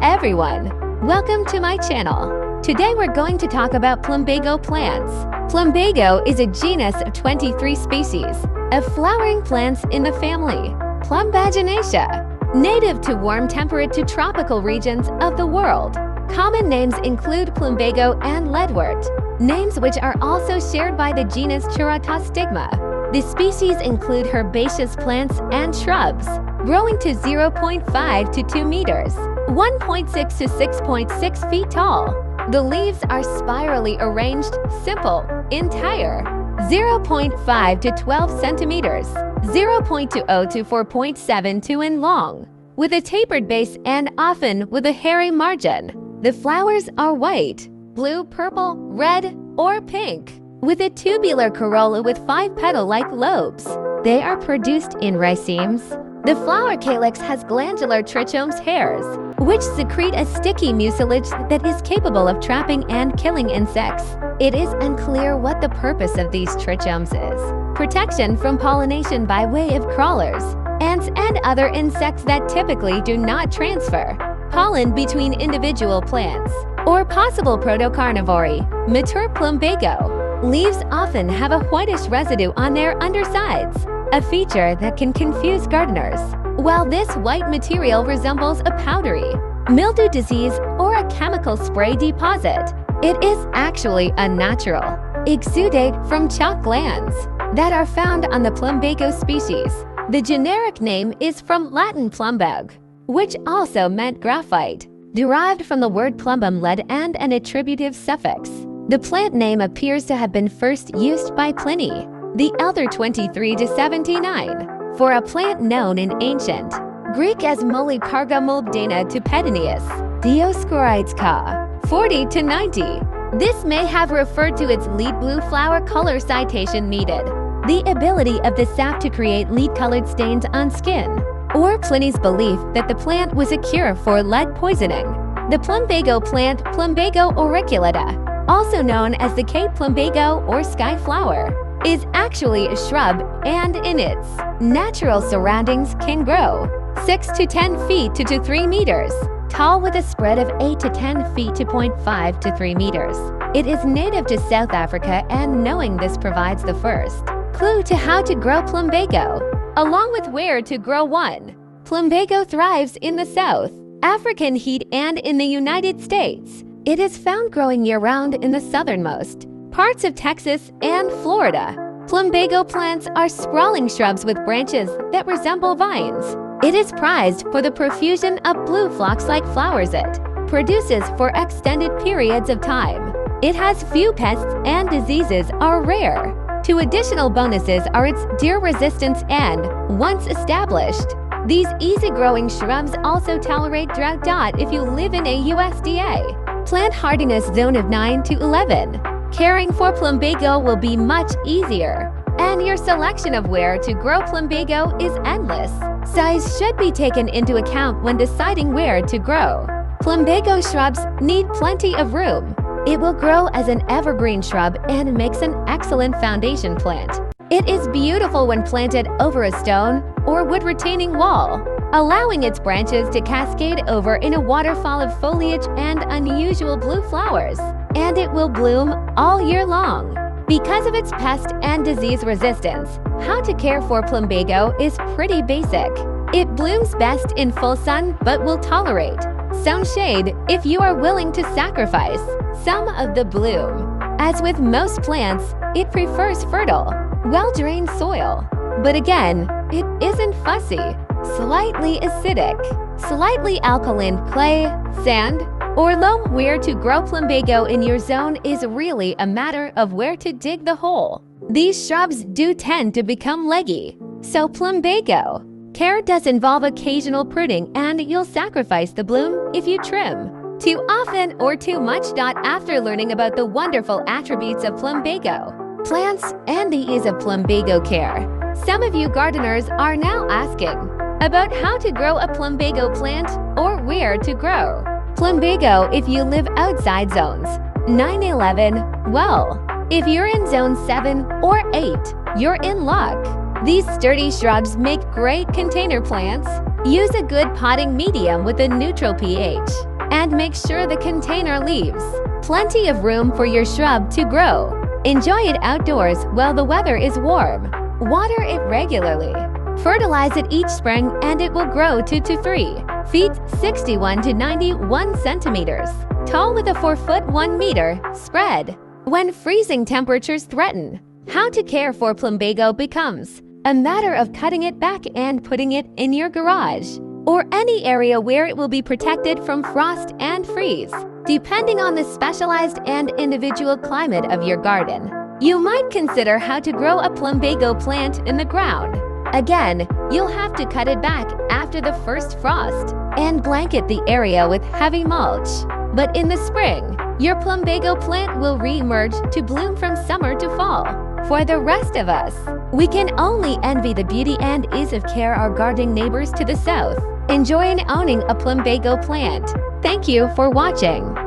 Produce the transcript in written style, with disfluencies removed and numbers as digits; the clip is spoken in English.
everyone! Welcome to my channel. Today we're going to talk about Plumbago plants. Plumbago is a genus of 23 species of flowering plants in the family Plumbaginaceae, native to warm temperate to tropical regions of the world. Common names include plumbago and leadwort, names which are also shared by the genus Cherotostigma. The species include herbaceous plants and shrubs, growing to 0.5 to 2 meters, 1.6 to 6.6 feet tall. The leaves are spirally arranged, simple, entire, 0.5 to 12 centimeters, 0.20 to 4.72 in long, with a tapered base and often with a hairy margin. The flowers are white, blue, purple, red, or pink, with a tubular corolla with 5 petal-like lobes. They are produced in racemes. The flower calyx has glandular trichomes hairs, which secrete a sticky mucilage that is capable of trapping and killing insects. It is unclear what the purpose of these trichomes is. Protection from pollination by way of crawlers, ants, and other insects that typically do not transfer pollen between individual plants, or possible protocarnivory. Mature plumbago leaves often have a whitish residue on their undersides, a feature that can confuse gardeners. While this white material resembles a powdery mildew disease or a chemical spray deposit, it is actually a natural exudate from chalk glands that are found on the plumbago species. The generic name is from Latin plumbag, which also meant graphite, derived from the word plumbum lead and an attributive suffix. The plant name appears to have been first used by Pliny the Elder 23 to 79 for a plant known in ancient Greek as Molycarga mulbdana to Pedanius Dioscorides ca. 40 to 90. This may have referred to its lead blue flower color. Citation needed. The ability of the sap to create lead-colored stains on skin, or Pliny's belief that the plant was a cure for lead poisoning. The plumbago plant, Plumbago auriculata, also known as the Cape plumbago or sky flower, is actually a shrub and in its natural surroundings can grow 6 to 10 feet to 3 meters tall with a spread of 8 to 10 feet to 0.5 to 3 meters. It is native to South Africa, and knowing this provides the first clue to how to grow plumbago, along with where to grow one. Plumbago thrives in the South African heat and in the United States. It is found growing year-round in the southernmost parts of Texas and Florida. Plumbago plants are sprawling shrubs with branches that resemble vines. It is prized for the profusion of blue phlox-like flowers it produces for extended periods of time. It has few pests and diseases are rare. Two additional bonuses are its deer resistance and, once established, these easy-growing shrubs also tolerate drought. If you live in a USDA plant hardiness zone of 9 to 11, caring for plumbago will be much easier, and your selection of where to grow plumbago is endless. Size should be taken into account when deciding where to grow. Plumbago shrubs need plenty of room. It will grow as an evergreen shrub and makes an excellent foundation plant. It is beautiful when planted over a stone or wood-retaining wall, allowing its branches to cascade over in a waterfall of foliage and unusual blue flowers, and it will bloom all year long. Because of its pest and disease resistance, how to care for plumbago is pretty basic. It blooms best in full sun but will tolerate some shade if you are willing to sacrifice some of the bloom. As with most plants, it prefers fertile, well-drained soil. But again, it isn't fussy. Slightly acidic, slightly alkaline clay, sand, or loam. Where to grow plumbago in your zone is really a matter of where to dig the hole. These shrubs do tend to become leggy, so plumbago care does involve occasional pruning, and you'll sacrifice the bloom if you trim too often or too much. After learning about the wonderful attributes of plumbago plants and the ease of plumbago care, some of you gardeners are now asking about how to grow a plumbago plant or where to grow plumbago if you live outside zones 9-11. Well, if you're in zone 7 or 8, you're in luck. These sturdy shrubs make great container plants. Use a good potting medium with a neutral pH. and make sure the container leaves plenty of room for your shrub to grow. Enjoy it outdoors while the weather is warm. Water it regularly. Fertilize it each spring and it will grow 2 to 3 feet 61 to 91 centimeters tall with a 4-foot 1 meter spread. When freezing temperatures threaten, how to care for plumbago becomes a matter of cutting it back and putting it in your garage or any area where it will be protected from frost and freeze. Depending on the specialized and individual climate of your garden, you might consider how to grow a plumbago plant in the ground. Again, you'll have to cut it back after the first frost and blanket the area with heavy mulch. But in the spring, your plumbago plant will re-emerge to bloom from summer to fall. For the rest of us, we can only envy the beauty and ease of care our gardening neighbors to the south enjoy in owning a plumbago plant. Thank you for watching.